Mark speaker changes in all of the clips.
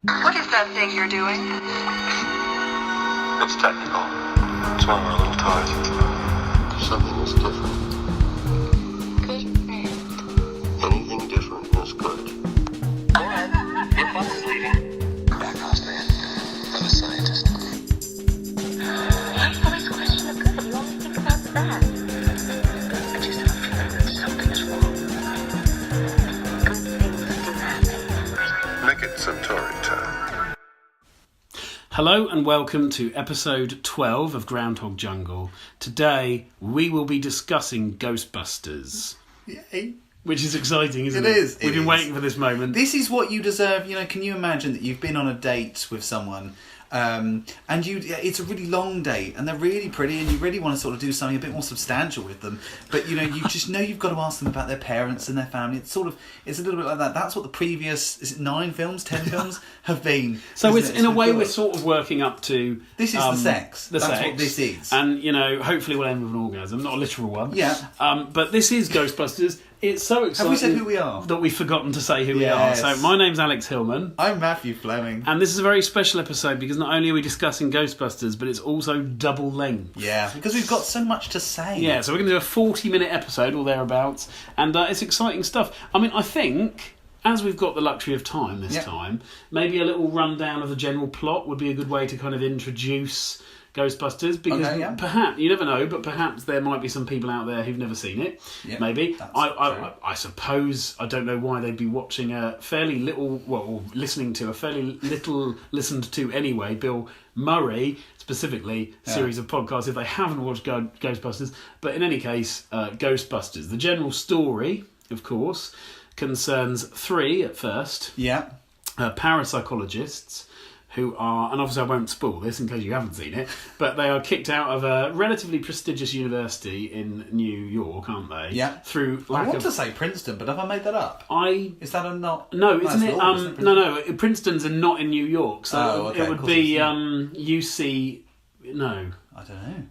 Speaker 1: What is that thing you're doing?
Speaker 2: It's technical. It's one of our little toys. Something is different.
Speaker 1: Good friend.
Speaker 2: Anything different is good.
Speaker 1: Dad, your bus is leaving.
Speaker 2: Back off, man. I'm a scientist.
Speaker 1: Why always question the good? You always think about the bad. I just have a feeling that something is wrong. Good things do happen.
Speaker 2: Make it Centauri time.
Speaker 3: Hello and welcome to episode 12 of Groundhog Jungle. Today we will be discussing Ghostbusters.
Speaker 4: Yay.
Speaker 3: Which is exciting, isn't it?
Speaker 4: It is.
Speaker 3: We've been waiting for this moment.
Speaker 4: This is what you deserve. You know, can you imagine that you've been on a date with someone and it's a really long date and they're really pretty and you really want to sort of do something a bit more substantial with them, but you know, you just know you've got to ask them about their parents and their family. It's a little bit like that. That's what the previous, is it 9 films, 10 films have been.
Speaker 3: So it's
Speaker 4: it?
Speaker 3: in a way we're sort of working up to...
Speaker 4: This is the sex.
Speaker 3: The
Speaker 4: That's
Speaker 3: sex.
Speaker 4: what this is.
Speaker 3: And, you know, hopefully we'll end with an orgasm, not a literal one.
Speaker 4: Yeah.
Speaker 3: But this is Ghostbusters. It's so exciting.
Speaker 4: Have we said who we are?
Speaker 3: That we've forgotten to say who
Speaker 4: Yes.
Speaker 3: we are. So my name's Alex Hillman.
Speaker 4: I'm Matthew Fleming.
Speaker 3: And this is a very special episode because not only are we discussing Ghostbusters, but it's also double length.
Speaker 4: Yeah, because we've got so much to say.
Speaker 3: Yeah, so we're going to do a 40-minute episode or thereabouts, and it's exciting stuff. I mean, I think, as we've got the luxury of time this time, maybe a little rundown of the general plot would be a good way to kind of introduce Ghostbusters, because perhaps, you never know, but perhaps there might be some people out there who've never seen it. Yep, maybe. I suppose, I don't know why they'd be watching a fairly little, or listening to a fairly little listened to anyway, Bill Murray, specifically, series of podcasts if they haven't watched Ghostbusters. But in any case, Ghostbusters. The general story, of course, concerns 3 at first. Yeah. Parapsychologists who are, and obviously I won't spoil this in case you haven't seen it, but they are kicked out of a relatively prestigious university in New York, aren't they? Yeah. Through lack
Speaker 4: I want to say Princeton, but have I made that up? Is that a not?
Speaker 3: No,
Speaker 4: nice
Speaker 3: isn't it?
Speaker 4: law, isn't it
Speaker 3: No. Princeton's are not in New York, so
Speaker 4: okay,
Speaker 3: it would be UC. No,
Speaker 4: I don't know.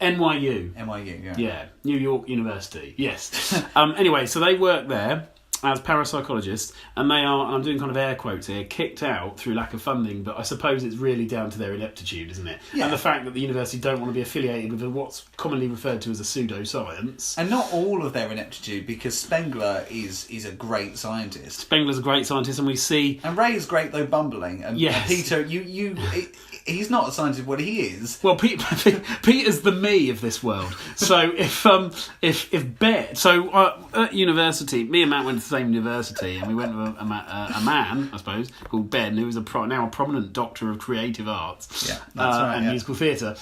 Speaker 3: NYU.
Speaker 4: NYU, yeah.
Speaker 3: Yeah, New York University. Yes. Anyway, so they work there as parapsychologists, and they are, and I'm doing kind of air quotes here, kicked out through lack of funding, but I suppose it's really down to their ineptitude, isn't it? Yeah. And the fact that the university don't want to be affiliated with what's commonly referred to as a pseudoscience.
Speaker 4: And not all of their ineptitude, because Spengler is a great scientist.
Speaker 3: Spengler's a great scientist, and we see...
Speaker 4: And Ray is great, though bumbling. And Peter, he's not a scientist, what he is.
Speaker 3: Well, Peter's the me of this world. So if Ben... So at university, me and Matt went to the same university, and we went with a man, I suppose, called Ben, who is now a prominent doctor of creative arts and musical theatre.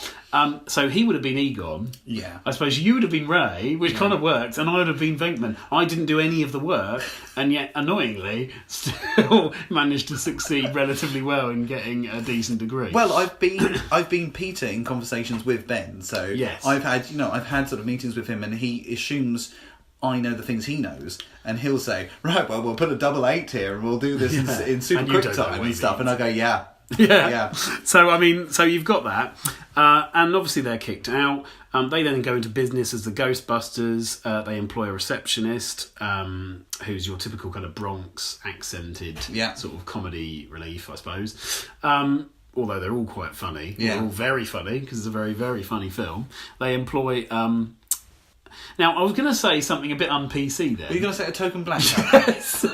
Speaker 3: So he would have been Egon. Yeah. I suppose you would have been Ray, which kind of worked, and I would have been Venkman. I didn't do any of the work, and yet, annoyingly, still managed to succeed relatively well in getting a decent degree.
Speaker 4: Well, I've been Peter in conversations with Ben, so yes. I've had sort of meetings with him, and he assumes I know the things he knows, and he'll say, right, well, we'll put a 8 here and we'll do this in super quick time and stuff. And I go, yeah.
Speaker 3: So you've got that, and obviously they're kicked out. They then go into business as the Ghostbusters. They employ a receptionist who's your typical kind of Bronx accented sort of comedy relief, I suppose. Although they're all quite funny. They're all very funny because it's a very, very funny film. They employ... Now, I was going to say something a bit un-PC there.
Speaker 4: Are you going to say a token black guy?
Speaker 3: Yes.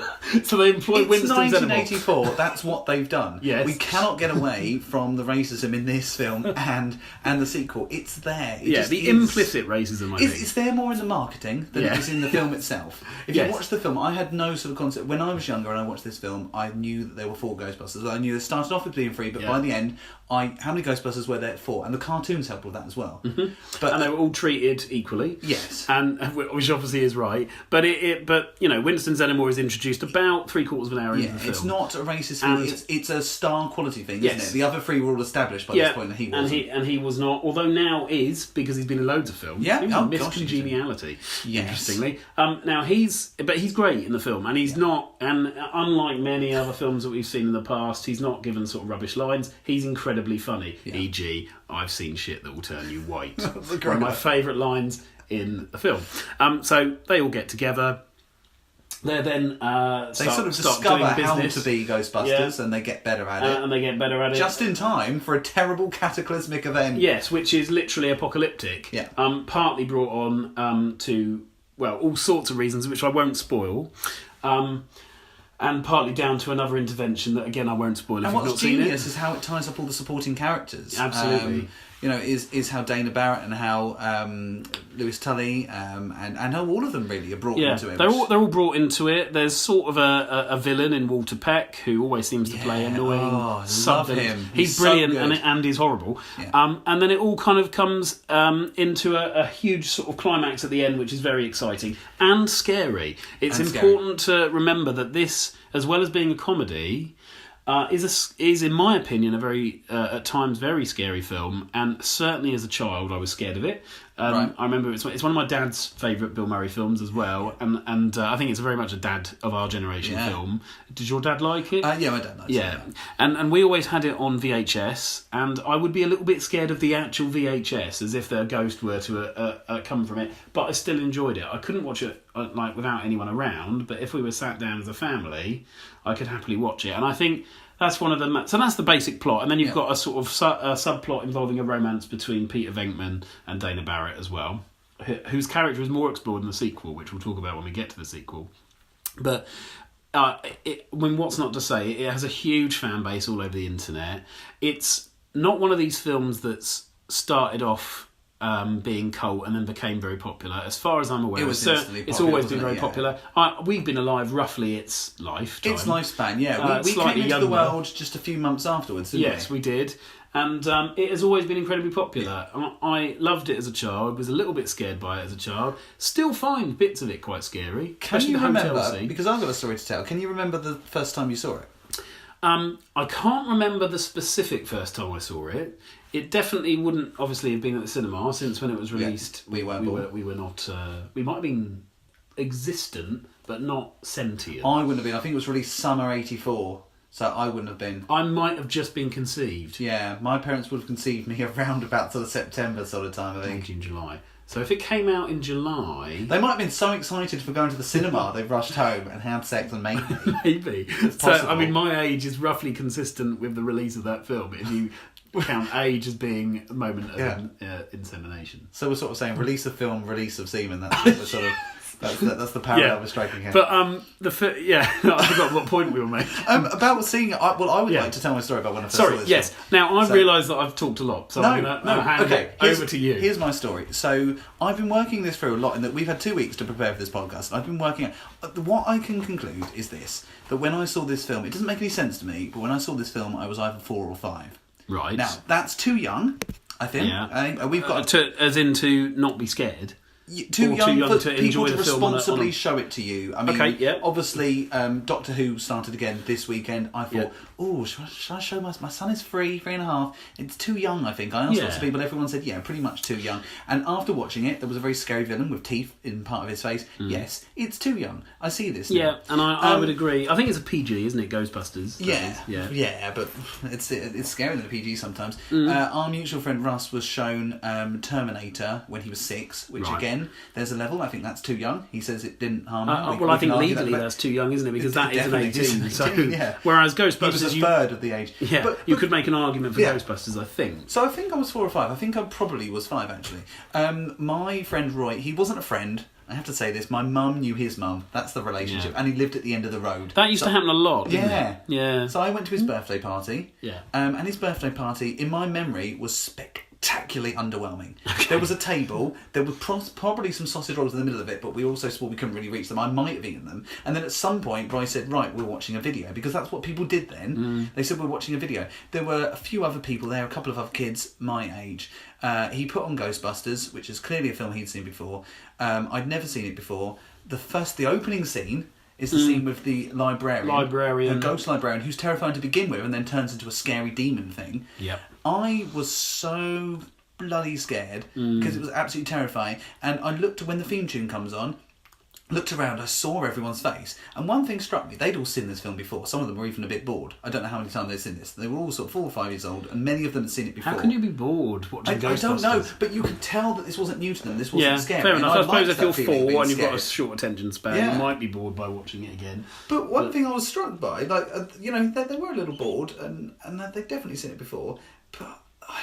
Speaker 3: So they employ Winston Zeddemore.
Speaker 4: It's 1984, that's what they've done. Yes. We cannot get away from the racism in this film and the sequel. It's there.
Speaker 3: Implicit racism, I think.
Speaker 4: It's there more in the marketing than it is in the film itself. If you watch the film, I had no sort of concept. When I was younger and I watched this film, I knew that there were 4 Ghostbusters. I knew they started off with being 3, but by the end, how many Ghostbusters were there? 4. And the cartoons helped with that as well. Mm-hmm.
Speaker 3: And they were all treated equally.
Speaker 4: Yes.
Speaker 3: And which obviously is right. But Winston Zeddemore is introduced about 3/4 of an hour into the film.
Speaker 4: It's not a racist thing. It's a star quality thing, isn't it? The other 3 were all established by this point, and he wasn't.
Speaker 3: And he was not, although now is, because he's been in loads of films.
Speaker 4: Yeah.
Speaker 3: He was in Miss Congeniality, interestingly. Now he's great in the film, and he's not, and unlike many other films that we've seen in the past, he's not given sort of rubbish lines. He's incredibly funny, e.g., I've seen shit that will turn you white. One of my favourite lines in the film. So they all get together. They then
Speaker 4: They sort of discover how to be Ghostbusters, and they get better at it.
Speaker 3: And they get better at it.
Speaker 4: Just in time for a terrible cataclysmic event.
Speaker 3: Yes, which is literally apocalyptic.
Speaker 4: Yeah.
Speaker 3: Partly brought on to, well, all sorts of reasons, which I won't spoil. And partly down to another intervention that, again, I won't spoil if you've not seen it.
Speaker 4: And what's genius is how it ties up all the supporting characters.
Speaker 3: Absolutely.
Speaker 4: Is how Dana Barrett and how Lewis Tully and how all of them really are brought into it.
Speaker 3: They're all brought into it. There's sort of a villain in Walter Peck who always seems to play annoying.
Speaker 4: Oh, love him.
Speaker 3: He's brilliant,
Speaker 4: so
Speaker 3: and he's horrible.
Speaker 4: Yeah.
Speaker 3: And then it all kind of comes into a huge sort of climax at the end, which is very exciting and scary. It's important to remember that this, as well as being a comedy, is in my opinion a very at times very scary film, and certainly as a child I was scared of it.
Speaker 4: Right.
Speaker 3: I remember it's one of my dad's favourite Bill Murray films as well, and I think it's very much a dad of our generation film. Did your dad like it?
Speaker 4: Yeah, my dad likes it. Yeah,
Speaker 3: and we always had it on VHS, and I would be a little bit scared of the actual VHS, as if the ghost were to come from it, but I still enjoyed it. I couldn't watch it like without anyone around, but if we were sat down as a family, I could happily watch it, and I think that's one of the... So that's the basic plot. And then you've got a sort of subplot involving a romance between Peter Venkman and Dana Barrett as well, whose character is more explored in the sequel, which we'll talk about when we get to the sequel. But what's not to say, it has a huge fan base all over the internet. It's not one of these films that's started off being cult and then became very popular. As far as I'm aware,
Speaker 4: it's
Speaker 3: always been very popular. We've been alive roughly its lifetime.
Speaker 4: Its lifespan, yeah. We came into the world just a few months afterwards, didn't we?
Speaker 3: Yes, we did. And it has always been incredibly popular. I loved it as a child, was a little bit scared by it as a child, still find bits of it quite scary.
Speaker 4: Can you
Speaker 3: the hotel
Speaker 4: remember,
Speaker 3: scene.
Speaker 4: because I've got a story to tell, can you remember the first time you saw it?
Speaker 3: I can't remember the specific first time I saw it. It definitely wouldn't obviously have been at the cinema, since when it was released.
Speaker 4: We weren't born.
Speaker 3: We were not. We might have been existent, but not sentient.
Speaker 4: I wouldn't have been. I think it was released summer '84, so I wouldn't have been.
Speaker 3: I might have just been conceived.
Speaker 4: Yeah, my parents would have conceived me around about sort of September sort of time, I think.
Speaker 3: In July. So if it came out in July...
Speaker 4: They might have been so excited for going to the cinema, they rushed home and had sex and made me.
Speaker 3: Maybe. So, I mean, my age is roughly consistent with the release of that film, if you count age as being a moment of insemination.
Speaker 4: So we're sort of saying release of film, release of semen. That's the sort of... That's the parallel we're striking here.
Speaker 3: But I forgot what point we were making.
Speaker 4: About seeing. I would like to tell my story about when I first saw this.
Speaker 3: Yes. Now I've realised that I've talked a lot, so I'm going to hand it over to you.
Speaker 4: Here's my story. So I've been working this through a lot, in that we've had 2 weeks to prepare for this podcast. I've been working. What I can conclude is this: that when I saw this film, it doesn't make any sense to me. But when I saw this film, I was either 4 or 5.
Speaker 3: Right.
Speaker 4: Now that's too young, I think.
Speaker 3: Yeah.
Speaker 4: We've got
Speaker 3: to not be scared.
Speaker 4: Too young for
Speaker 3: to
Speaker 4: people
Speaker 3: enjoy
Speaker 4: to
Speaker 3: the film
Speaker 4: responsibly show it to you. I mean,
Speaker 3: okay,
Speaker 4: obviously, Doctor Who started again this weekend. I thought, should I show my son is 3.5. It's too young, I think. I asked lots of people. Everyone said, pretty much too young. And after watching it, there was a very scary villain with teeth in part of his face. Yes, it's too young. I see this now.
Speaker 3: Yeah, and I would agree. I think it's a PG, isn't it? Ghostbusters.
Speaker 4: Yeah, but it's scarier than a PG sometimes. Our mutual friend Russ was shown Terminator when he was 6, which again, there's a level. I think that's too young. He says it didn't harm him.
Speaker 3: Well, I think legally that's too young, isn't it? Because that is an 18. So, whereas Ghostbusters,
Speaker 4: he was a third of the age.
Speaker 3: Yeah, but you could make an argument for Ghostbusters, I think.
Speaker 4: So I think I was 4 or 5. I think I probably was 5 actually. My friend Roy, he wasn't a friend. I have to say this. My mum knew his mum. That's the relationship, and he lived at the end of the road.
Speaker 3: That used to happen a lot. Didn't it?
Speaker 4: Yeah. So I went to his birthday party.
Speaker 3: Yeah.
Speaker 4: And his birthday party, in my memory, was spectacularly underwhelming. Okay. There was a table, there were probably some sausage rolls in the middle of it, but we also swore we couldn't really reach them. I might have eaten them. And then at some point, Bryce said, right, we're watching a video, because that's what people did then. They said, we're watching a video. There were a few other people there, a couple of other kids my age. He put on Ghostbusters, which is clearly a film he'd seen before. I'd never seen it before. The opening scene is the scene with the librarian, the ghost librarian, who's terrifying to begin with and then turns into a scary demon thing.
Speaker 3: Yep.
Speaker 4: I was so bloody scared because it was absolutely terrifying. And I looked when the theme tune comes on. looked around, I saw everyone's face, and one thing struck me. They'd all seen this film before. Some of them were even a bit bored. I don't know how many times they'd seen this. They were all sort of 4 or 5 years old, and many of them had seen it before.
Speaker 3: How can you be bored watching Ghostbusters?
Speaker 4: I don't know, but you could tell that this wasn't new to them. This wasn't scary.
Speaker 3: Fair enough. I suppose if you're 4 and you've got a
Speaker 4: scary.
Speaker 3: short attention span, you might be bored by watching it again.
Speaker 4: But one thing I was struck by, like, you know, they were a little bored, and they'd definitely seen it before, but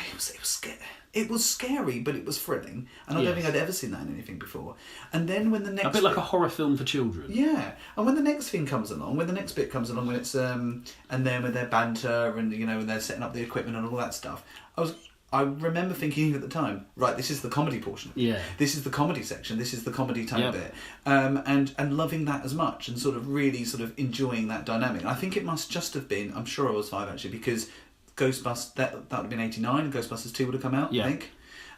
Speaker 4: it was scary. It was scary, but it was thrilling, and I don't think I'd ever seen that in anything before. And then when the next...
Speaker 3: A bit like a horror film for children.
Speaker 4: Yeah, and when the next thing comes along, when the next bit comes along, when it's and then with their banter and, you know, when they're setting up the equipment and all that stuff, I remember thinking at the time, right, this is the comedy portion.
Speaker 3: Yeah.
Speaker 4: This is the comedy section. This is the comedy type bit, and loving that as much, and sort of really sort of enjoying that dynamic. I think it must just have been. I'm sure I was 5 actually, because Ghostbusters that would have been 89, and Ghostbusters 2 would have come out. I think.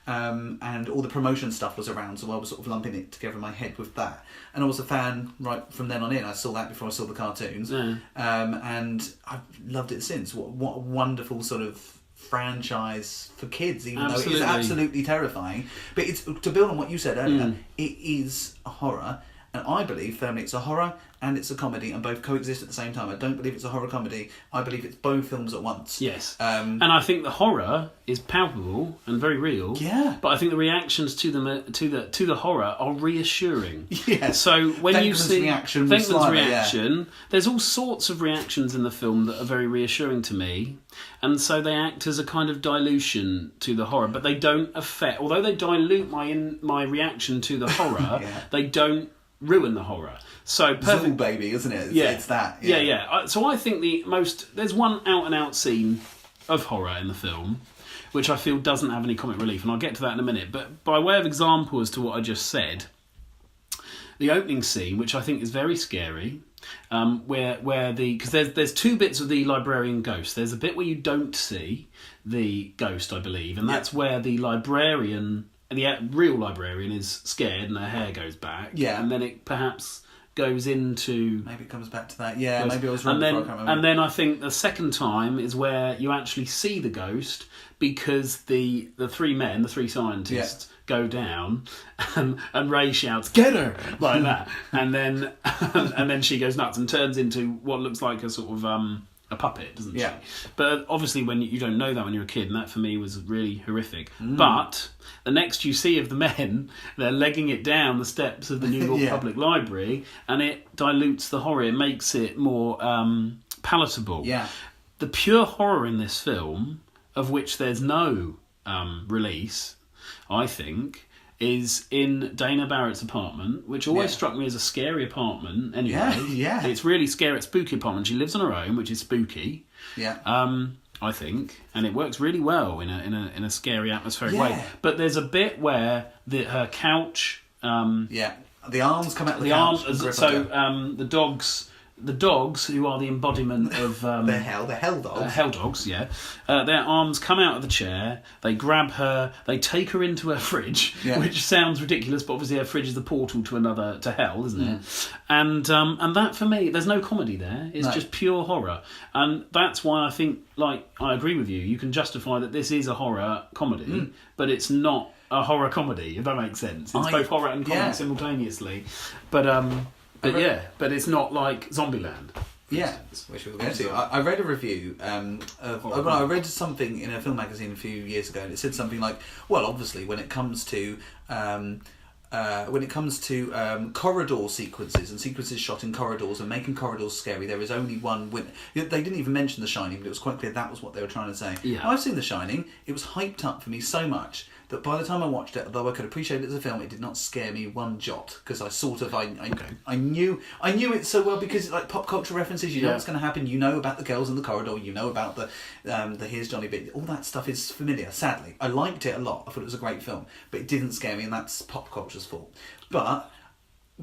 Speaker 4: And all the promotion stuff was around, so I was sort of lumping it together in my head with that. And I was a fan right from then on in. I saw that before I saw the cartoons, and I've loved it since. What a wonderful sort of franchise for kids, even though it is absolutely terrifying. But it's, to build on what you said earlier, it is a horror, and I believe firmly it's a horror and it's a comedy, and both coexist at the same time. I don't believe it's a horror comedy. I believe it's both films at once.
Speaker 3: Yes. And I think the horror is palpable and very real.
Speaker 4: Yeah.
Speaker 3: But I think the reactions to the horror are reassuring.
Speaker 4: Yeah.
Speaker 3: So when you see
Speaker 4: Venkman's
Speaker 3: reaction, there's all sorts of reactions in the film that are very reassuring to me, and so they act as a kind of dilution to the horror, but they don't affect. Although they dilute my reaction to the horror, they don't ruin the horror. So perfect,
Speaker 4: Zool baby, isn't it? It's that.
Speaker 3: Yeah. So I think there's one out and out scene of horror in the film, which I feel doesn't have any comic relief, and I'll get to that in a minute. But by way of example as to what I just said, the opening scene, which I think is very scary, because there's 2 bits of the librarian ghost. There's a bit where you don't see the ghost, I believe, and that's where the librarian. And the real librarian is scared and her hair goes back. Yeah. And then it perhaps goes into...
Speaker 4: Maybe it comes back to that. Yeah, maybe I was wrong before, I can't remember.
Speaker 3: And then I think the second time is where you actually see the ghost, because the 3 men, the 3 scientists, go down and Ray shouts, "Get her!" like that. And then she goes nuts and turns into what looks like a sort of... a puppet, doesn't she? But obviously when you don't know that when you're a kid, and that for me was really horrific. But the next you see of the men, they're legging it down the steps of the New York Public Library, and it dilutes the horror. It makes it more palatable. Yeah. The pure horror in this film, of which there's no release, I think, is in Dana Barrett's apartment, which always struck me as a scary apartment anyway. Yeah. It's really scary. It's a spooky apartment. She lives on her own, which is spooky. Yeah. I think, and it works really well in a scary atmospheric way. But there's a bit where her couch
Speaker 4: the arms come out of the couch.
Speaker 3: The dogs, who are the embodiment of...
Speaker 4: the hell dogs.
Speaker 3: Hell dogs, yeah. Their arms come out of the chair, they grab her, they take her into her fridge, which sounds ridiculous, but obviously her fridge is the portal to hell, isn't it? And that, for me, there's no comedy there. It's just pure horror. And that's why I think, I agree with you, you can justify that this is a horror comedy, but it's not a horror comedy, if that makes sense. It's both horror and comedy simultaneously. But it's not like Zombieland.
Speaker 4: Yeah, which we'll get to. I read a review I read something in a film magazine a few years ago, and it said something like, well, obviously, when it comes to corridor sequences and sequences shot in corridors and making corridors scary, there is only one winner. They didn't even mention The Shining, but it was quite clear that was what they were trying to say. Yeah. I've seen The Shining. It was hyped up for me so much that by the time I watched it, although I could appreciate it as a film, it did not scare me one jot, because I knew it so well, because like pop culture references, you know what's going to happen, you know about the girls in the corridor, you know about the Here's Johnny bit, all that stuff is familiar. Sadly, I liked it a lot. I thought it was a great film, but it didn't scare me, and that's pop culture's fault. But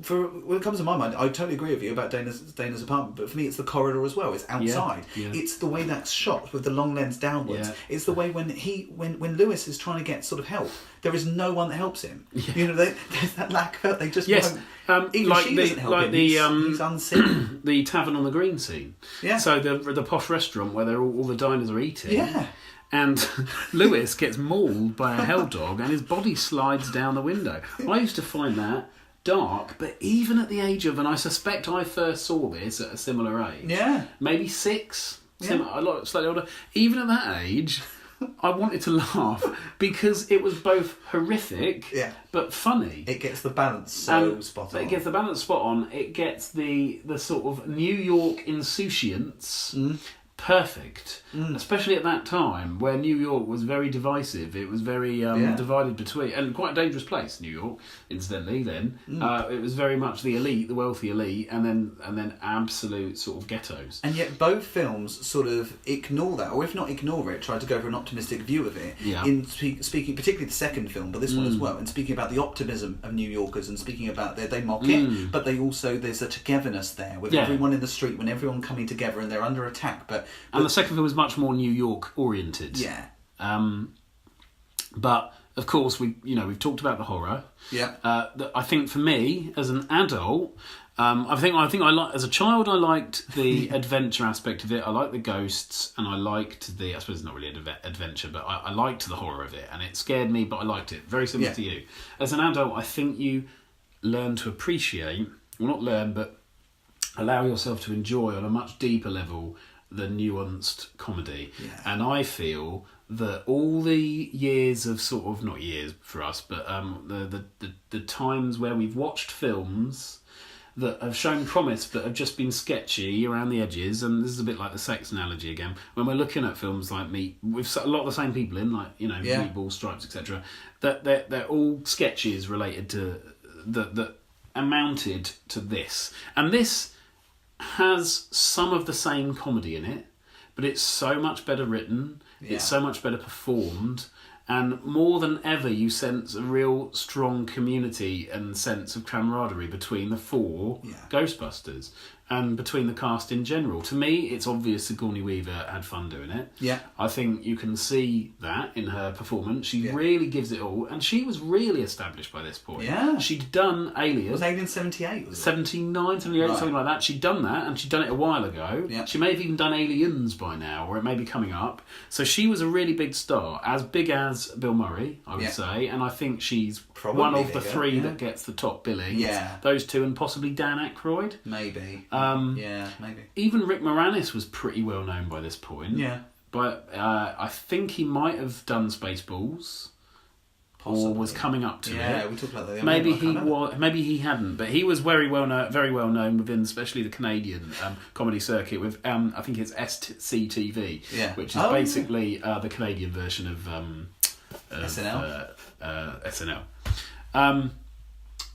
Speaker 4: when it comes to my mind, I totally agree with you about Dana's apartment, but for me it's the corridor as well. It's outside. Yeah. It's the way that's shot with the long lens downwards. Yeah. It's the way when Lewis is trying to get sort of help, there is no one that helps him. Yeah. You know, there's that lack of, they just won't. Even she doesn't help him. He's unseen.
Speaker 3: The tavern on the green scene. Yeah. So the posh restaurant where all the diners are eating. Yeah. And Lewis gets mauled by a hell dog, and his body slides down the window. I used to find that dark, but even at the age of, and I suspect I first saw this at a similar age.
Speaker 4: Yeah.
Speaker 3: Maybe 6. A lot slightly older. Even at that age, I wanted to laugh because it was both horrific, but funny.
Speaker 4: It gets the balance spot on.
Speaker 3: It gets the balance spot on. It gets the sort of New York insouciance perfect, especially at that time where New York was very divisive. It was very divided between, and quite a dangerous place, New York, incidentally. Then it was very much the elite, the wealthy elite, and then absolute sort of ghettos.
Speaker 4: And yet both films sort of ignore that, or if not ignore it, try to go for an optimistic view of it.
Speaker 3: Yeah.
Speaker 4: In speaking, particularly the second film, but this one as well, and speaking about the optimism of New Yorkers, and speaking about they mock it, but they also, there's a togetherness there with everyone in the street, when everyone coming together and they're under attack. But
Speaker 3: and the second film was much more New York oriented.
Speaker 4: Yeah.
Speaker 3: But of course we've talked about the horror.
Speaker 4: Yeah.
Speaker 3: I think for me as an adult, I think I like, as a child I liked the adventure aspect of it. I liked the ghosts, and I liked I suppose it's not really an adventure, but I liked the horror of it, and it scared me, but I liked it. Very similar to you. As an adult, I think you learn to appreciate, well, not learn, but allow yourself to enjoy on a much deeper level the nuanced comedy. And I feel that all the years of sort of, not years for us, but the times where we've watched films that have shown promise but have just been sketchy around the edges, and this is a bit like the sex analogy again, when we're looking at films like Meat, with a lot of the same people in, like, Meatballs, Stripes, etc., that they're all sketches related to that amounted to this. And this has some of the same comedy in it, but it's so much better written, it's so much better performed, and more than ever you sense a real strong community and sense of camaraderie between the 4 Ghostbusters and between the cast in general. To me, it's obvious Sigourney Weaver had fun doing it. Yeah. I think you can see that in her performance. She really gives it all, and she was really established by this point.
Speaker 4: Yeah.
Speaker 3: She'd done Alien.
Speaker 4: Was Alien 78? Was it?
Speaker 3: 79, 78, something like that. She'd done that, and she'd done it a while ago. Yeah. She may have even done Aliens by now, or it may be coming up. So she was a really big star, as big as Bill Murray, I would say, and I think she's probably one of the 3 that gets the top billing. Yeah. Those 2, and possibly Dan Aykroyd.
Speaker 4: Maybe. Maybe.
Speaker 3: Even Rick Moranis was pretty well known by this point. Yeah. But I think he might have done Spaceballs. Possibly. Or was coming up to it.
Speaker 4: Yeah, we talked about that.
Speaker 3: Maybe he was. Maybe he hadn't, but he was very well known within, especially the Canadian comedy circuit. With I think it's SCTV, which is basically the Canadian version of
Speaker 4: SNL.
Speaker 3: SNL.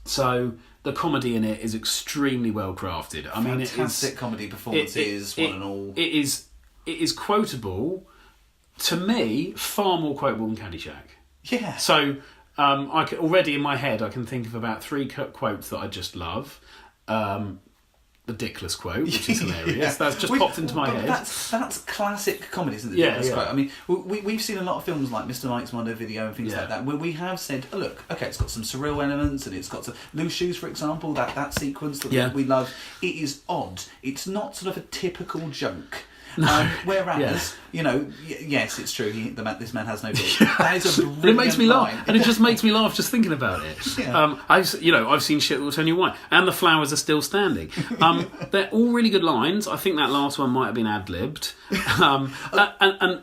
Speaker 3: So the comedy in it is extremely well crafted. I mean,
Speaker 4: fantastic comedy performances, one and all.
Speaker 3: It is quotable. To me, far more quotable than Caddyshack. Yeah. So already in my head, I can think of about 3 quotes that I just love. The Dickless quote, which is hilarious. That's just popped into my head.
Speaker 4: That's classic comedy, isn't it? The Dickless quote. I mean, we've seen a lot of films like Mr. Mike's Mondo Video and things like that, where we have said, oh, look, okay, it's got some surreal elements, and it's got some Loose Shoes, for example, that sequence that we love. It is odd. It's not sort of a typical joke. No. Whereas, yes, it's true. This man has no beard. That is a brilliant
Speaker 3: But it makes me laugh,
Speaker 4: line.
Speaker 3: and it just makes me laugh just thinking about it. Yeah. I've seen Shit That Will Turn You White, and The Flowers Are Still Standing. They're all really good lines. I think that last one might have been ad-libbed. And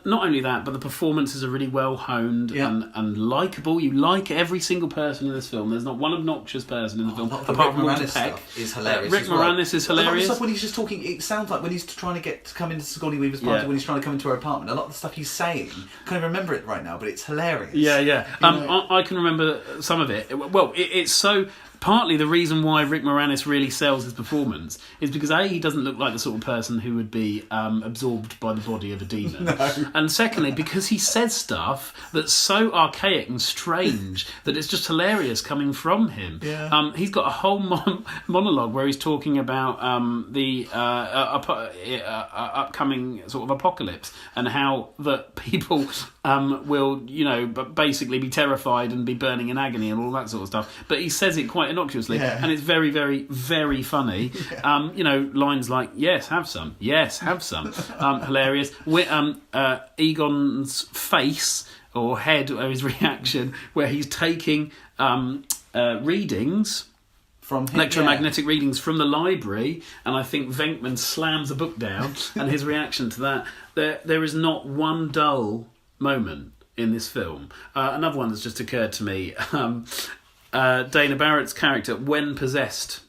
Speaker 3: not only that, but the performances are really well honed and likeable. You like every single person in this film. There's not one obnoxious person in the film apart from Walter Peck.
Speaker 4: Is hilarious.
Speaker 3: Rick Moranis is hilarious.
Speaker 4: Stuff when he's just talking, it sounds like when he's trying to come into Sigourney Weaver's party, when he's trying to come into her apartment. A lot of the stuff he's saying, I can't even remember it right now, but it's hilarious.
Speaker 3: Yeah. I can remember some of it. Well, it's so. Partly the reason why Rick Moranis really sells his performance is because A, he doesn't look like the sort of person who would be absorbed by the body of a demon. No. And secondly, because he says stuff that's so archaic and strange that it's just hilarious coming from him. Yeah. He's got a whole monologue where he's talking about the upcoming sort of apocalypse and how that people will, basically be terrified and be burning in agony and all that sort of stuff. But he says it quite innocuously, and it's very, very, very funny. Lines like "Yes, have some. Yes, have some." Hilarious. Egon's face or head, or his reaction, where he's taking readings
Speaker 4: from him.
Speaker 3: Electromagnetic readings from the library, and I think Venkman slams a book down, and his reaction to that, there is not one dull moment in this film. Another one that's just occurred to me, Dana Barrett's character, when possessed,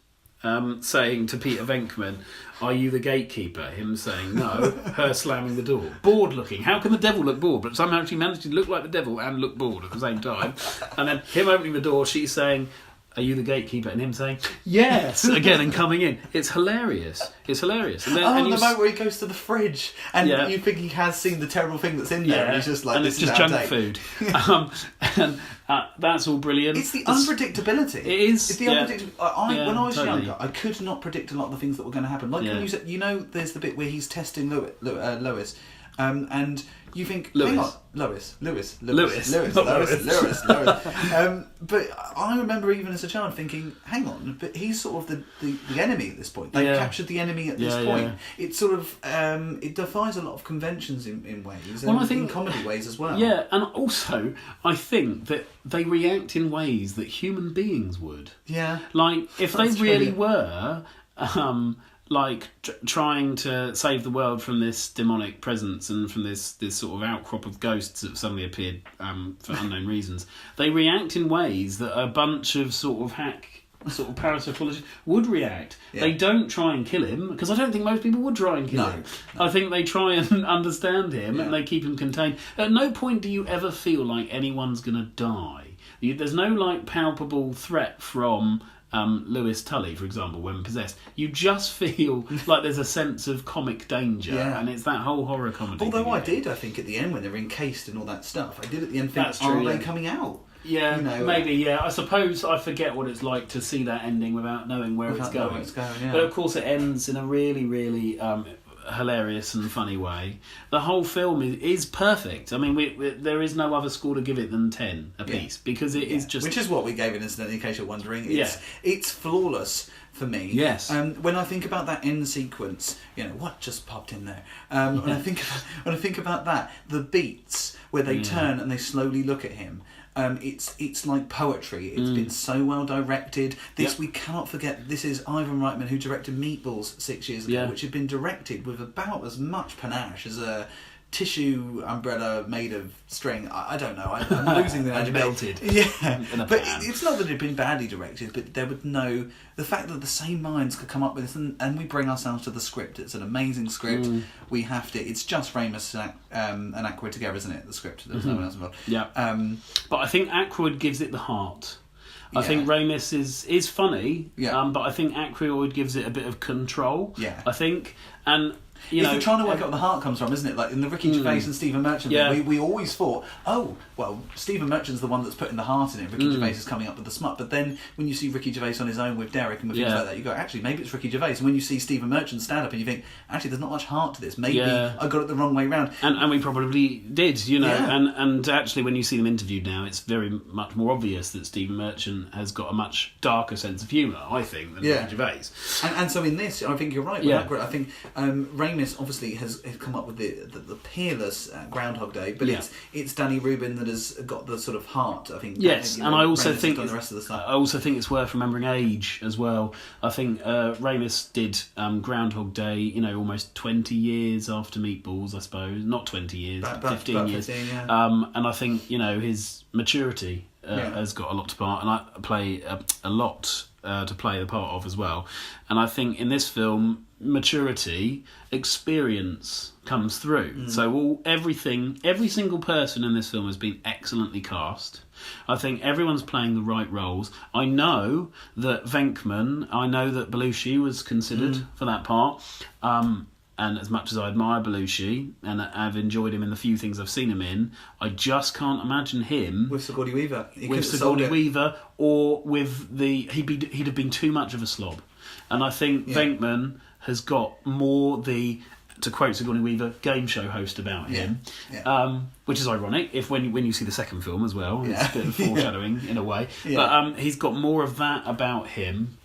Speaker 3: saying to Peter Venkman, "Are you the gatekeeper?" Him saying no, her slamming the door. Bored looking. How can the devil look bored? But somehow she managed to look like the devil and look bored at the same time. And then him opening the door, she's saying, "Are you the gatekeeper?" And him saying, "Yes," again, and coming in. It's hilarious. It's hilarious. And then,
Speaker 4: and the moment where he goes to the fridge and you think he has seen the terrible thing that's in there, and he's just like,
Speaker 3: and
Speaker 4: this
Speaker 3: it's
Speaker 4: is
Speaker 3: just
Speaker 4: out
Speaker 3: junk
Speaker 4: of date.
Speaker 3: food. And that's all brilliant.
Speaker 4: It's the unpredictability.
Speaker 3: It is.
Speaker 4: It's the unpredictability. When I was
Speaker 3: totally.
Speaker 4: younger, I could not predict a lot of the things that were going to happen. Like when you said, there's the bit where he's testing Lois, and you think, hang on, Lois. But I remember even as a child thinking, hang on, but he's sort of the enemy at this point. They captured the enemy at this point. Yeah. It sort of it defies a lot of conventions in ways, and I think in comedy ways as well. Yeah,
Speaker 3: and also I think that they react in ways that human beings would.
Speaker 4: Yeah,
Speaker 3: like if they really were. Trying to save the world from this demonic presence and from this sort of outcrop of ghosts that have suddenly appeared for unknown reasons, they react in ways that a bunch of sort of parapsychologists would react. Yeah. They don't try and kill him, because I don't think most people would try and kill him. No. I think they try and understand him and they keep him contained. At no point do you ever feel like anyone's going to die. There's no palpable threat from Lewis Tully, for example, when possessed. You just feel like there's a sense of comic danger, and it's that whole horror comedy.
Speaker 4: Although I think at the end, when they're encased and all that stuff, I did at the end think, are they coming out?
Speaker 3: Yeah, maybe, I suppose I forget what it's like to see that ending without knowing where it's going. But of course it ends in a really, really hilarious and funny way. The whole film is perfect. I mean, there is no other score to give it than 10 apiece, because it is just...
Speaker 4: Which is what we gave it, incidentally, in case you're wondering. It's flawless for me.
Speaker 3: Yes.
Speaker 4: When I think about that end sequence, what just popped in there? When I think about that, the beats where they turn and they slowly look at him. It's like poetry. It's been so well directed. We cannot forget. This is Ivan Reitman, who directed Meatballs 6 years ago, which had been directed with about as much panache as a tissue umbrella made of string. I don't know. I'm losing the
Speaker 3: and melted.
Speaker 4: Yeah, but it's not that it had been badly directed, but there would know the fact that the same minds could come up with this, and we bring ourselves to the script. It's an amazing script. We have to. It's just Ramis and Aykroyd together, isn't it? The script. There's no one else involved.
Speaker 3: Yeah. But I think Aykroyd gives it the heart. I think Ramis is funny. Yeah. But I think Aykroyd gives it a bit of control.
Speaker 4: Yeah.
Speaker 3: I think and.
Speaker 4: It's trying to work out where the heart comes from, isn't it? Like in the Ricky Gervais and Stephen Merchant thing, we always thought, Stephen Merchant's the one that's putting the heart in it. Ricky Gervais is coming up with the smut. But then when you see Ricky Gervais on his own with Derek and with things like that, you go, actually, maybe it's Ricky Gervais. And when you see Stephen Merchant stand up and you think, actually, there's not much heart to this. Maybe I got it the wrong way round.
Speaker 3: And we probably did, And actually, when you see them interviewed now, it's very much more obvious that Stephen Merchant has got a much darker sense of humour, I think, than Ricky Gervais.
Speaker 4: And so in this, I think you're right. I think Ramis obviously has come up with the peerless Groundhog Day, but it's Danny Rubin that has got the sort of heart. I think.
Speaker 3: Yes, and I also think
Speaker 4: the rest of the stuff.
Speaker 3: I also think it's worth remembering age as well. I think Ramis did Groundhog Day, almost 20 years after Meatballs, I suppose. Not 20 years, but 15 years. 15, and I think his maturity has got a lot to part, and I play a lot to play the part of as well. And I think in this film, maturity, experience comes through. So every single person in this film has been excellently cast. I think everyone's playing the right roles. I know that Belushi was considered for that part. And as much as I admire Belushi, and I've enjoyed him in the few things I've seen him in, I just can't imagine him
Speaker 4: with Sigourney Weaver.
Speaker 3: Or with he'd have been too much of a slob. And I think Venkman has got more to quote Sigourney Weaver, game show host about him, which is ironic when you see the second film as well. It's a bit of foreshadowing in a way. But he's got more of that about him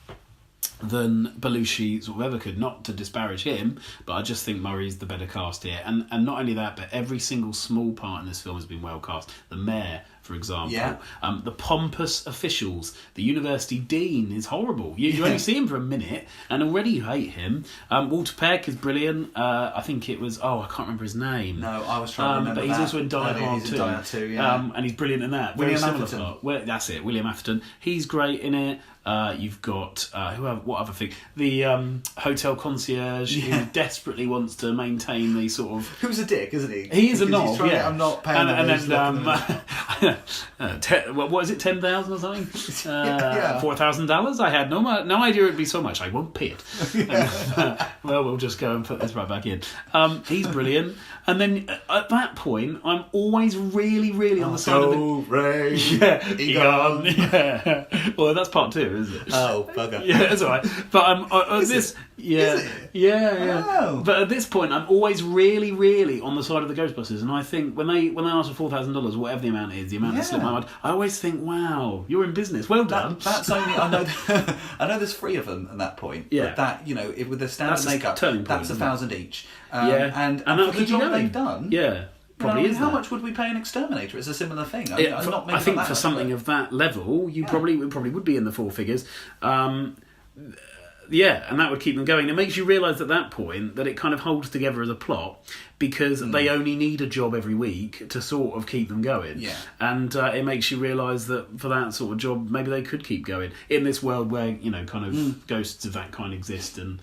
Speaker 3: than Belushi sort of ever could. Not to disparage him, but I just think Murray's the better cast here. And not only that, but every single small part in this film has been well cast. The mayor, for example.
Speaker 4: Yeah.
Speaker 3: The pompous officials, the university dean is horrible. You only see him for a minute, and already you hate him. Walter Peck is brilliant. I think it was, I can't remember his name.
Speaker 4: No, I was trying to remember
Speaker 3: but he's
Speaker 4: that.
Speaker 3: also in Die Hard
Speaker 4: He's
Speaker 3: too.
Speaker 4: in Die Hard too, yeah.
Speaker 3: And he's brilliant in that.
Speaker 4: William
Speaker 3: Very similar
Speaker 4: Atherton.
Speaker 3: plot. Well, that's it, William Atherton. He's great in it. You've got what other thing? The hotel concierge who desperately wants to maintain the sort of.
Speaker 4: Who's a dick, isn't he?
Speaker 3: He is a
Speaker 4: Because
Speaker 3: knob.
Speaker 4: he's trying
Speaker 3: Yeah,
Speaker 4: to, I'm not paying.
Speaker 3: And then what is it? 10,000 or something? $4,000. I had no idea it'd be so much. I won't pay it. Well, we'll just go and put this right back in. He's brilliant. And then at that point, I'm always really, really on the side of the.
Speaker 4: Ray.
Speaker 3: Yeah, Egon. Yeah. Well, that's part 2, isn't it?
Speaker 4: Oh, bugger.
Speaker 3: Yeah, that's all right. But I'm at this. Yeah,
Speaker 4: Is it?
Speaker 3: yeah.
Speaker 4: Oh.
Speaker 3: But at this point, I'm always really, really on the side of the Ghostbusters, and I think when they ask for $4,000, whatever the amount is, the amount that slipped my mind, I always think, wow, you're in business. Well done.
Speaker 4: That's only I know. I know there's 3 of them at that point.
Speaker 3: Yeah.
Speaker 4: But that with the standard
Speaker 3: That's a
Speaker 4: makeup,
Speaker 3: turning point,
Speaker 4: that's
Speaker 3: isn't
Speaker 4: $1,000 each.
Speaker 3: and
Speaker 4: for
Speaker 3: that'll
Speaker 4: the
Speaker 3: keep you
Speaker 4: job
Speaker 3: going.
Speaker 4: they've done.
Speaker 3: Yeah. Probably is
Speaker 4: how
Speaker 3: that.
Speaker 4: much would we pay an exterminator? It's a similar thing.
Speaker 3: I think for something of that level, you probably would be in the 4 figures. Yeah, and that would keep them going. It makes you realise at that point that it kind of holds together as a plot because they only need a job every week to sort of keep them going.
Speaker 4: Yeah.
Speaker 3: And it makes you realise that for that sort of job, maybe they could keep going in this world where, kind of ghosts of that kind exist. And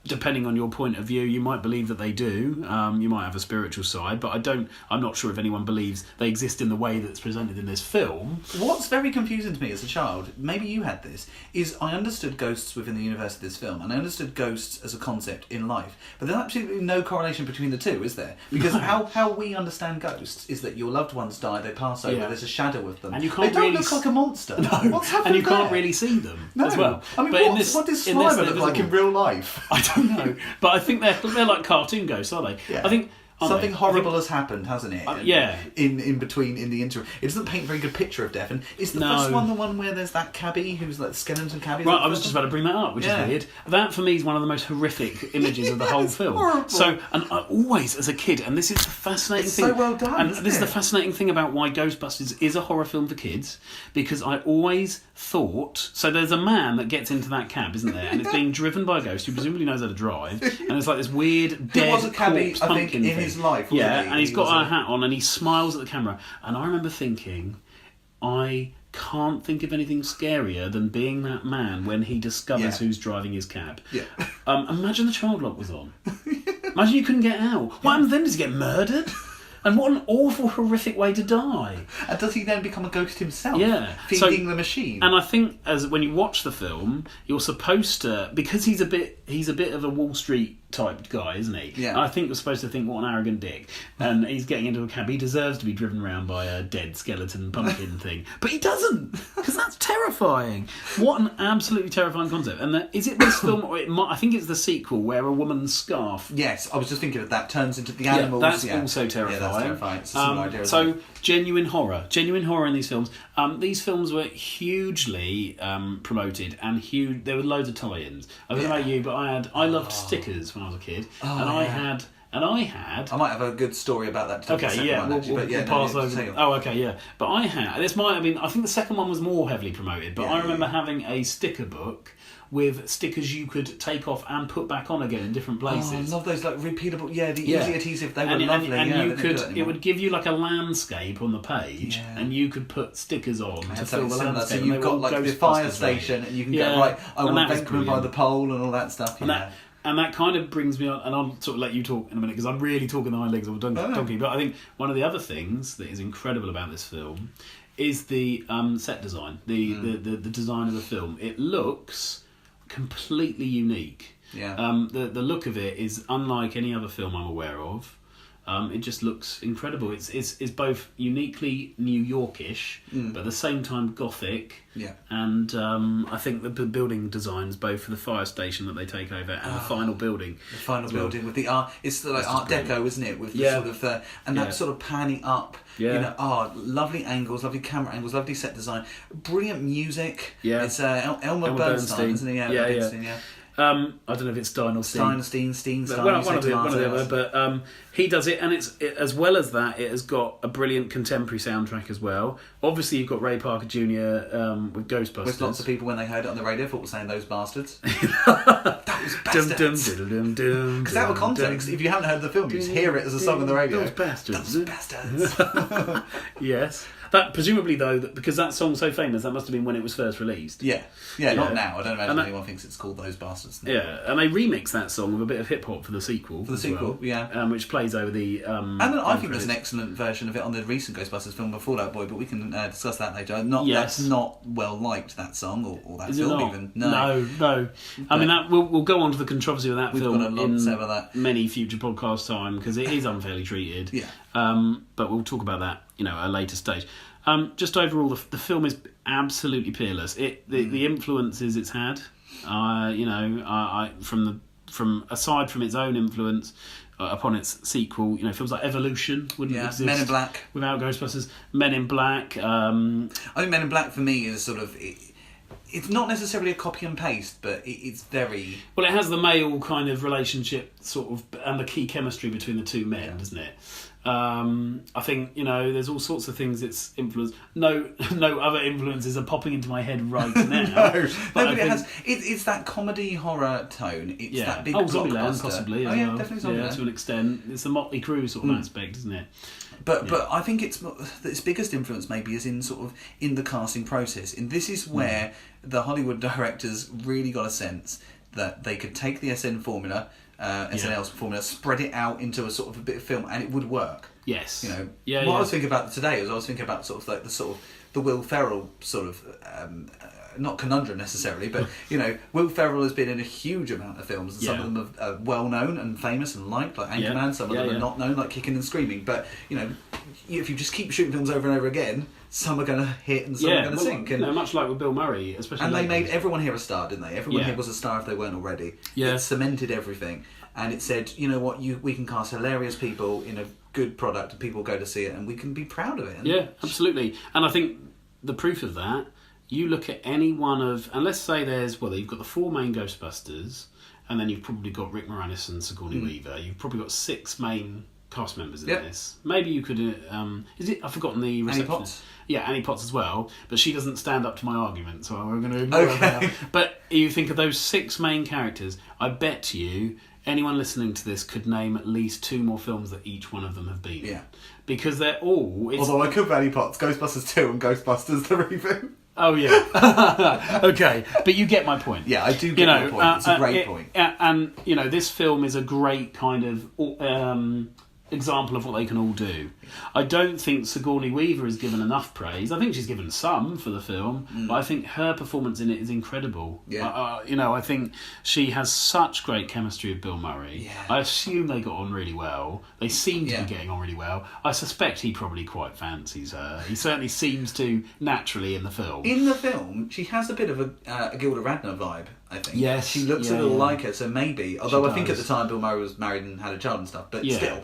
Speaker 3: depending on your point of view, you might believe that they do. You might have a spiritual side, but I'm not sure if anyone believes they exist in the way that's presented in this film.
Speaker 4: What's very confusing to me as a child, maybe you had this, is I understood ghosts within the universe of this film, and I understood ghosts as a concept in life. But there's absolutely no correlation between the two, is there? Because how we understand ghosts is that your loved ones die, they pass over, there's a shadow of them.
Speaker 3: And you can't
Speaker 4: they don't
Speaker 3: really
Speaker 4: look like a monster.
Speaker 3: No,
Speaker 4: What's happened
Speaker 3: and you
Speaker 4: there?
Speaker 3: can't really see them
Speaker 4: No.
Speaker 3: as well.
Speaker 4: I mean,
Speaker 3: But
Speaker 4: what does
Speaker 3: in
Speaker 4: Slimer
Speaker 3: this
Speaker 4: look like in real life?
Speaker 3: I don't know, but I think they're like cartoon ghosts, are they?
Speaker 4: Yeah.
Speaker 3: I think
Speaker 4: Something horrible has happened, hasn't it?
Speaker 3: Yeah.
Speaker 4: In between, in the interim, it doesn't paint a very good picture of death. And is the first one the one where there's that cabbie who's like skeleton cabbie?
Speaker 3: Right, I was just about to bring that up, which is weird. That for me is one of the most horrific images of the whole film.
Speaker 4: Horrible.
Speaker 3: So, and I always, as a kid, and this is the fascinating thing.
Speaker 4: So well done.
Speaker 3: And
Speaker 4: isn't
Speaker 3: this is
Speaker 4: it?
Speaker 3: the fascinating thing about why Ghostbusters is a horror film for kids, because I always thought. So there's a man that gets into that cab, isn't there? And it's being driven by a ghost who presumably knows how to drive, and it's like this weird dead
Speaker 4: was a cabbie,
Speaker 3: corpse
Speaker 4: I think,
Speaker 3: pumpkin
Speaker 4: in
Speaker 3: thing.
Speaker 4: his life, wasn't he?
Speaker 3: And he's
Speaker 4: He
Speaker 3: got
Speaker 4: was
Speaker 3: a hat on and he smiles at the camera. And I remember thinking, I can't think of anything scarier than being that man when he discovers who's driving his cab.
Speaker 4: Yeah.
Speaker 3: Imagine the child lock was on. Imagine you couldn't get out. What happens then? Does he get murdered? And what an awful, horrific way to die.
Speaker 4: And does he then become a ghost himself?
Speaker 3: Yeah.
Speaker 4: Feeding the machine?
Speaker 3: And I think as when you watch the film, you're supposed to, because he's a bit of a Wall Street type guy, isn't he?
Speaker 4: Yeah.
Speaker 3: And I think you're supposed to think, what an arrogant dick. And he's getting into a cab. He deserves to be driven around by a dead skeleton pumpkin thing. But he doesn't, because that's terrifying. What an absolutely terrifying concept. And is it this film, or I think it's the sequel, where a woman's scarf...
Speaker 4: Yes, I was just thinking of that. Turns into the animals.
Speaker 3: Yeah, that's also terrifying.
Speaker 4: Yeah, that's terrifying. It's a similar idea, isn't
Speaker 3: So,
Speaker 4: it?
Speaker 3: genuine horror in these films. These films were hugely promoted, and there were loads of tie-ins. I don't know about you, but I loved stickers when I was a kid, and I had.
Speaker 4: I might have a good story about that.
Speaker 3: Okay, yeah, we'll pass over. Oh, okay, yeah. But I had. This might have been. I think the second one was more heavily promoted, but I remember having a sticker book with stickers you could take off and put back on again in different places.
Speaker 4: Oh, I love those like repeatable. Yeah, the easy adhesive. They were lovely.
Speaker 3: And you could. It would give you like a landscape on the page, and you could put stickers on to fill the landscape.
Speaker 4: So you've got like the fire station, and you can get right. I want Venkman by the pole and all that stuff.
Speaker 3: And that kind of brings me on, and I'll sort of let you talk in a minute because I'm really talking the hind legs of a donkey. But I think one of the other things that is incredible about this film is the set design, the design of the film. It looks completely unique.
Speaker 4: Yeah.
Speaker 3: The look of it is unlike any other film I'm aware of. It just looks incredible. It's both uniquely New Yorkish, but at the same time Gothic.
Speaker 4: Yeah.
Speaker 3: And I think the building designs, both for the fire station that they take over and the final building.
Speaker 4: The final building with the art. It's like Art Deco, isn't it? With the sort of that sort of panning up.
Speaker 3: Yeah.
Speaker 4: Lovely angles, lovely camera angles, lovely set design, brilliant music.
Speaker 3: Yeah.
Speaker 4: It's Elmer Bernstein, isn't he?
Speaker 3: Yeah. I don't know if it's Stein or Steen.
Speaker 4: Stein.
Speaker 3: One of the other, but he does it, and as well as that, it has got a brilliant contemporary soundtrack as well. Obviously, you've got Ray Parker Jr. With Ghostbusters.
Speaker 4: With lots of people, when they heard it on the radio, thought were saying "those bastards." That was bastards. Because out of context, if you haven't heard the film, you just hear it as a song on the radio.
Speaker 3: Those bastards.
Speaker 4: Those bastards.
Speaker 3: Yes. That presumably though, because that song's so famous, that must have been when it was first released.
Speaker 4: Yeah, not now. I don't imagine anyone thinks it's called Those Bastards now.
Speaker 3: Yeah, and they remixed that song with a bit of hip hop for the sequel. Which plays over the.
Speaker 4: And then I think there's an excellent version of it on the recent Ghostbusters film, The Fallout Boy, but we can discuss that later. That's not well liked, that song or that film even.
Speaker 3: No. I mean, we'll go on to the controversy of that
Speaker 4: We've
Speaker 3: film
Speaker 4: got a lot to say about that.
Speaker 3: Many future podcast time because it is unfairly treated.
Speaker 4: Yeah.
Speaker 3: But we'll talk about that, at a later stage. Just overall, the film is absolutely peerless. The influences it's had, from aside from its own influence upon its sequel, films like Evolution wouldn't exist.
Speaker 4: Men in Black
Speaker 3: without Ghostbusters. Men in Black.
Speaker 4: I think Men in Black for me is sort of. It's not necessarily a copy and paste, but it's very...
Speaker 3: Well, it has the male kind of relationship sort of, and the key chemistry between the two men, doesn't it? I think, there's all sorts of things it's influenced. No other influences are popping into my head right now.
Speaker 4: But it's that comedy horror tone. It's that big
Speaker 3: Zombieland, possibly.
Speaker 4: Oh, yeah, definitely Zombieland.
Speaker 3: Yeah, to an extent. It's the Motley Crue sort of aspect, isn't it?
Speaker 4: But I think its biggest influence maybe is in the casting process. And this is where the Hollywood directors really got a sense that they could take the SNL formula, spread it out into a sort of a bit of film, and it would work.
Speaker 3: Yes.
Speaker 4: I was thinking about today is I was thinking about the Will Ferrell sort of. Not conundrum necessarily, but Will Ferrell has been in a huge amount of films, and some of them are well known and famous and liked, like Anchorman. Some of them are not known, like Kicking and Screaming. But if you just keep shooting films over and over again, some are going to hit and some are going to sink. And
Speaker 3: much like with Bill Murray, especially.
Speaker 4: And they made everyone here a star, didn't they? Everyone here was a star if they weren't already. Yeah. It cemented everything, and it said, you know what, we can cast hilarious people in a good product, and people go to see it, and we can be proud of it.
Speaker 3: Yeah, absolutely. And I think the proof of that. You look at any one of, and let's say you've got the four main Ghostbusters, and then you've probably got Rick Moranis and Sigourney Weaver. You've probably got six main cast members in this. Maybe you could, I've forgotten the receptionist.
Speaker 4: Annie Potts?
Speaker 3: Yeah, Annie Potts as well, but she doesn't stand up to my argument, so we're going to ignore her now. But you think of those six main characters, I bet you anyone listening to this could name at least two more films that each one of them have been in. Yeah. Because they're all...
Speaker 4: Although I could have Annie Potts, Ghostbusters 2 and Ghostbusters the reboot.
Speaker 3: Oh, yeah. Okay, but you get my point.
Speaker 4: Yeah, I do get your point. It's a great point.
Speaker 3: And, this film is a great kind of example of what they can all do. I don't think Sigourney Weaver is given enough praise. I think she's given some for the film, but I think her performance in it is incredible. Yeah. I think she has such great chemistry with Bill Murray. Yeah. I assume they got on really well. They seem to be getting on really well. I suspect he probably quite fancies her. He certainly seems to naturally in the film.
Speaker 4: In the film, she has a bit of a Gilda Radner vibe, I think.
Speaker 3: Yes.
Speaker 4: She looks a little like her, so maybe. Although I think at the time Bill Murray was married and had a child and stuff, but still.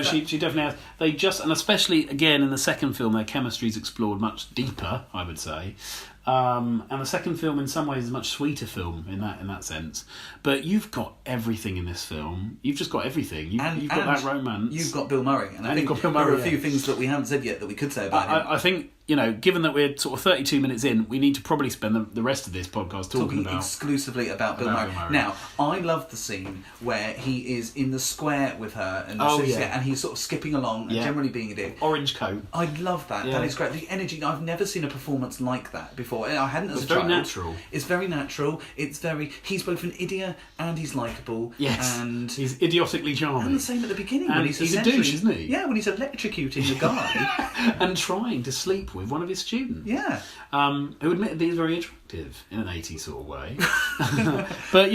Speaker 3: She definitely has. They just, and especially again in the second film, their chemistry's explored much deeper, I would say. And the second film, in some ways, is a much sweeter film in that sense. But you've got everything in this film. You've just got everything. You've got that romance.
Speaker 4: You've got Bill Murray, and I think there are a few things that we haven't said yet that we could say about him.
Speaker 3: I think. Given that we're sort of 32 minutes in, we need to probably spend the rest of this podcast talking about
Speaker 4: exclusively about Bill Murray. Now, I love the scene where he is in the square with her, and and he's sort of skipping along and generally being a dick.
Speaker 3: Orange coat.
Speaker 4: I love that. Yeah. That is great. The energy. I've never seen a performance like that before. I hadn't as a child. It's very natural. It's very. He's both an idiot and he's likable.
Speaker 3: Yes.
Speaker 4: And
Speaker 3: he's idiotically charming.
Speaker 4: And the same at the beginning when
Speaker 3: he's a douche, isn't he?
Speaker 4: Yeah, when he's electrocuting the guy
Speaker 3: and trying to sleep with one of his students.
Speaker 4: Yeah.
Speaker 3: Who admittedly is very attractive in an 80s sort of way. But,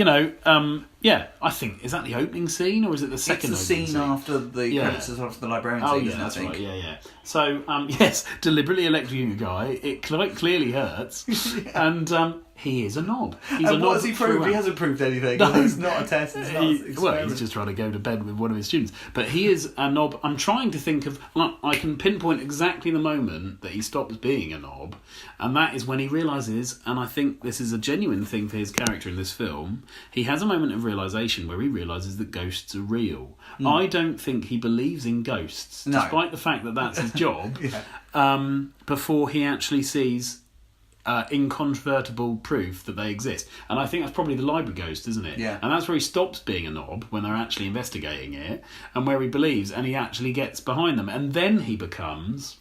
Speaker 3: I think, is that the opening scene or is it the second
Speaker 4: It's the scene after the credits after the librarian scene,
Speaker 3: I think. Right, yeah. So, yes, deliberately electrocuting a guy, it clearly hurts. And he is a knob. He's a knob.
Speaker 4: What has he proved? He hasn't proved anything. No. It's not a test. It's not
Speaker 3: he's just trying to go to bed with one of his students. But he is a knob. I'm trying to think of... I can pinpoint exactly the moment that he stops being a knob, and that is when he realises, and I think this is a genuine thing for his character in this film, he has a moment of realisation where he realises that ghosts are real. I don't think he believes in ghosts,
Speaker 4: No.
Speaker 3: despite the fact that that's his job,
Speaker 4: Yeah.
Speaker 3: before he actually sees incontrovertible proof that they exist. And I think that's probably the library ghost, isn't it?
Speaker 4: Yeah.
Speaker 3: And that's where he stops being a knob, when they're actually investigating it, and where he believes, and he actually gets behind them. And then he becomes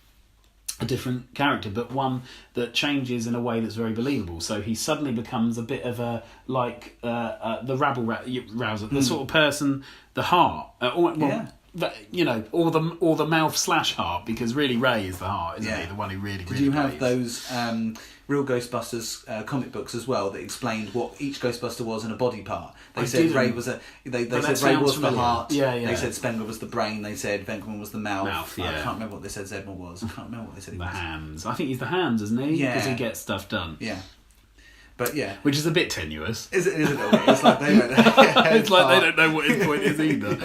Speaker 3: a different character, but one that changes in a way that's very believable. So he suddenly becomes a bit of a, like, the rabble-rouser, the sort of person, the heart. You know, or the mouth/heart, because really Ray is the heart, isn't he? The one who really.
Speaker 4: Did you have those real Ghostbusters comic books as well that explained what each Ghostbuster was in a body part? They said Ray was They said Ray was the heart.
Speaker 3: Yeah.
Speaker 4: They said Spengler was the brain. They said Venkman was the mouth.
Speaker 3: Yeah.
Speaker 4: I can't remember what they said Zedmore was. I can't remember what they said.
Speaker 3: The hands. I think he's the hands, isn't he?
Speaker 4: Yeah.
Speaker 3: Because he gets stuff done.
Speaker 4: Yeah. But yeah,
Speaker 3: Which is a bit tenuous.
Speaker 4: is it? It's like they don't.
Speaker 3: It's like they don't know what his point is either.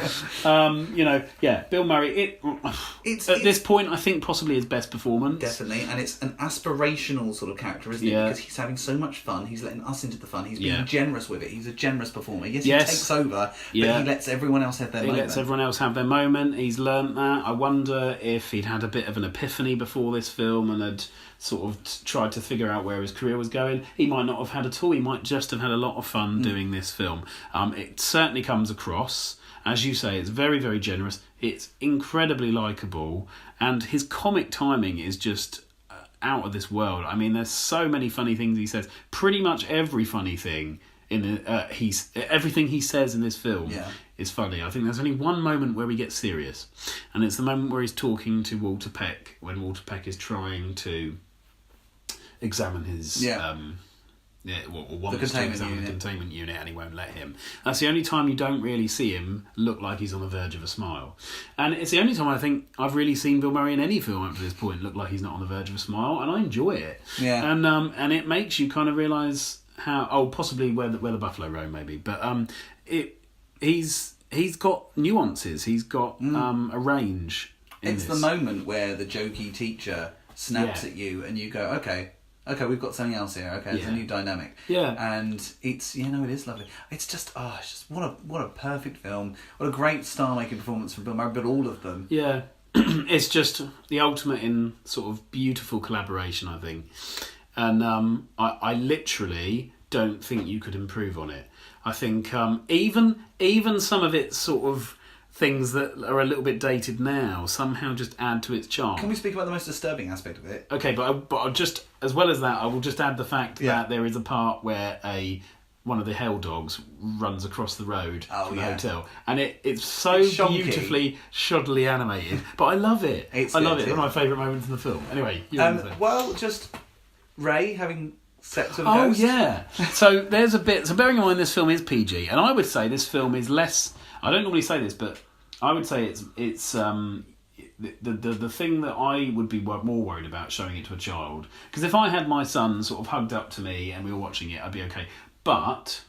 Speaker 3: You know, yeah, Bill Murray. At this point, I think possibly his best performance.
Speaker 4: Definitely, and it's an aspirational sort of character, isn't it? Because he's having so much fun. He's letting us into the fun. He's being generous with it. He's a generous performer. Yes, he takes over, but he lets everyone else have their moment.
Speaker 3: He lets everyone else have their moment. He's learnt that. I wonder if he'd had a bit of an epiphany before this film and had sort of tried to figure out where his career was going. He might not have had at all. He might just have had a lot of fun doing this film. It certainly comes across, as you say, it's very, very generous. It's incredibly likeable, and his comic timing is just out of this world. I mean, there's so many funny things he says. Pretty much every funny thing in everything he says in this film is funny. I think there's only one moment where we get serious, and it's the moment where he's talking to Walter Peck, when Walter Peck is trying to examine his containment unit, and he won't let him. That's the only time you don't really see him look like he's on the verge of a smile, and it's the only time I think I've really seen Bill Murray in any film up to this point look like he's not on the verge of a smile, and I enjoy it. And it makes you kind of realise how possibly where the buffalo roam maybe, but he's got nuances, he's got a range.
Speaker 4: It's the moment where the jokey teacher snaps at you, and you go, okay, we've got something else here. Okay, it's a new dynamic. Yeah, and it's it is lovely. It's just what a perfect film. What a great star-making performance from Bill Murray, but all of them. Yeah,
Speaker 3: it's just the ultimate in sort of beautiful collaboration, I think. And I literally don't think you could improve on it. I think even some of its sort of things that are a little bit dated now somehow just add to its charm.
Speaker 4: Can we speak about the most disturbing aspect of it?
Speaker 3: Okay, but I'll just, as well as that, I will just add the fact that there is a part where one of the hell dogs runs across the road from the hotel, and it's so beautifully shoddily animated, but I love it. I love it. It's one of my favourite moments in the film. Anyway,
Speaker 4: well, just Ray having sex with a ghost.
Speaker 3: Oh yeah. So there's a bit. So bearing in mind this film is PG, and I would say this film is less. I don't normally say this, but I would say it's the thing that I would be more worried about showing it to a child. Because if I had my son sort of hugged up to me and we were watching it, I'd be okay. But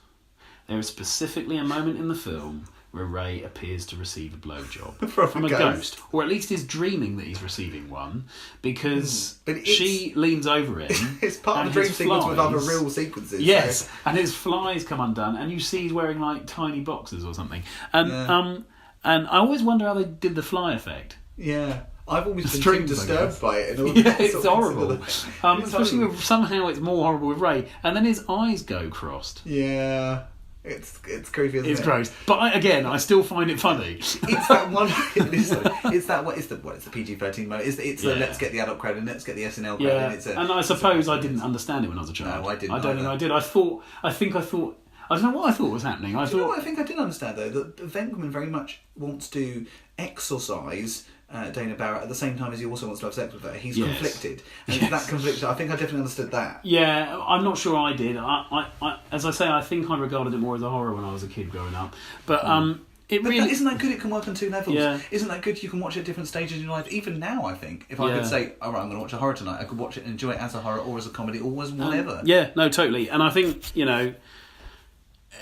Speaker 3: there is specifically a moment in the film where Ray appears to receive a blowjob from a ghost, or at least is dreaming that he's receiving one, because she leans over him.
Speaker 4: It's part of the dream sequence with other real sequences.
Speaker 3: Yes, and his flies come undone, and you see he's wearing like tiny boxers or something. And and I always wonder how they did the fly effect.
Speaker 4: Yeah. I've always been too disturbed by it. And
Speaker 3: It's horrible. Especially somehow it's more horrible with Ray, and then his eyes go crossed.
Speaker 4: Yeah. It's creepy, isn't it?
Speaker 3: It's gross, but I still find it funny.
Speaker 4: It's that one. It's the PG-13 mode. It's the let's get the adult credit, let's get the SNL credit.
Speaker 3: Yeah, and I suppose I didn't understand it when I was a child.
Speaker 4: No, I didn't.
Speaker 3: I don't think I did. I don't know what I thought was happening.
Speaker 4: You know what I think I did understand though? That Venkman very much wants to exorcise Dana Barrett at the same time as he also wants to have sex with her. He's conflicted. And that confliction, I think I definitely understood that.
Speaker 3: Yeah, I'm not sure I did. I as I say, I think I regarded it more as a horror when I was a kid growing up. But
Speaker 4: isn't that good? It can work on two levels.
Speaker 3: Yeah.
Speaker 4: Isn't that good? You can watch it at different stages in your life. Even now, I think, if I could say, all right, I'm going to watch a horror tonight, I could watch it and enjoy it as a horror or as a comedy or as whatever.
Speaker 3: Yeah, no, totally. And I think,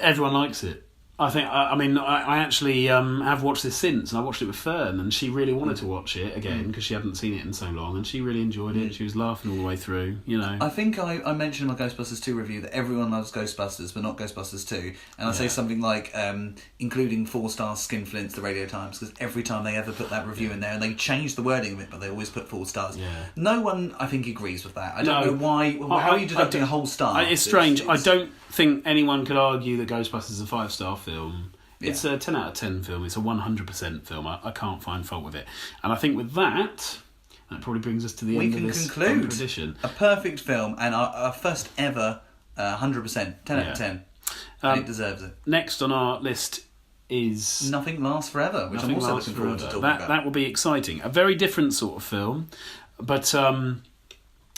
Speaker 3: everyone likes it. I think, I actually have watched this since, and I watched it with Fern, and she really wanted to watch it again because she hadn't seen it in so long, and she really enjoyed it. She was laughing all the way through, you know.
Speaker 4: I think I mentioned in my Ghostbusters 2 review that everyone loves Ghostbusters, but not Ghostbusters 2. And I say something like, including 4-star skinflints, the Radio Times, because every time they ever put that review in there, and they change the wording of it, but they always put 4 stars.
Speaker 3: Yeah.
Speaker 4: No one, I think, agrees with that. I don't know why. How are you deducting a whole star?
Speaker 3: It's strange. I don't think anyone could argue that Ghostbusters is a 5-star film.
Speaker 4: Yeah.
Speaker 3: It's a 10 out of 10 film. It's a 100% film. I can't find fault with it. And I think with that probably brings us to the end of this edition.
Speaker 4: A perfect film and our first ever 100%, 10 out of 10. And it deserves it.
Speaker 3: Next on our list is
Speaker 4: Nothing Lasts Forever, which I'm also looking forward to talking about.
Speaker 3: That will be exciting. A very different sort of film, but...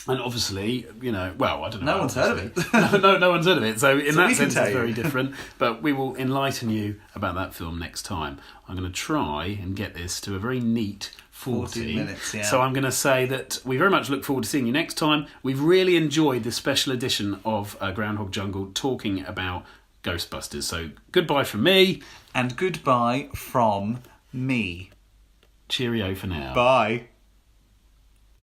Speaker 3: and obviously, you know, well, I don't know.
Speaker 4: No one's heard of it.
Speaker 3: no one's heard of it. So in that sense, it's very
Speaker 4: you.
Speaker 3: different. But we will enlighten you about that film next time. I'm going to try and get this to a very neat 40
Speaker 4: minutes. Yeah.
Speaker 3: So I'm going to say that we very much look forward to seeing you next time. We've really enjoyed this special edition of Groundhog Jungle talking about Ghostbusters. So goodbye from me.
Speaker 4: And goodbye from me.
Speaker 3: Cheerio for now.
Speaker 4: Bye.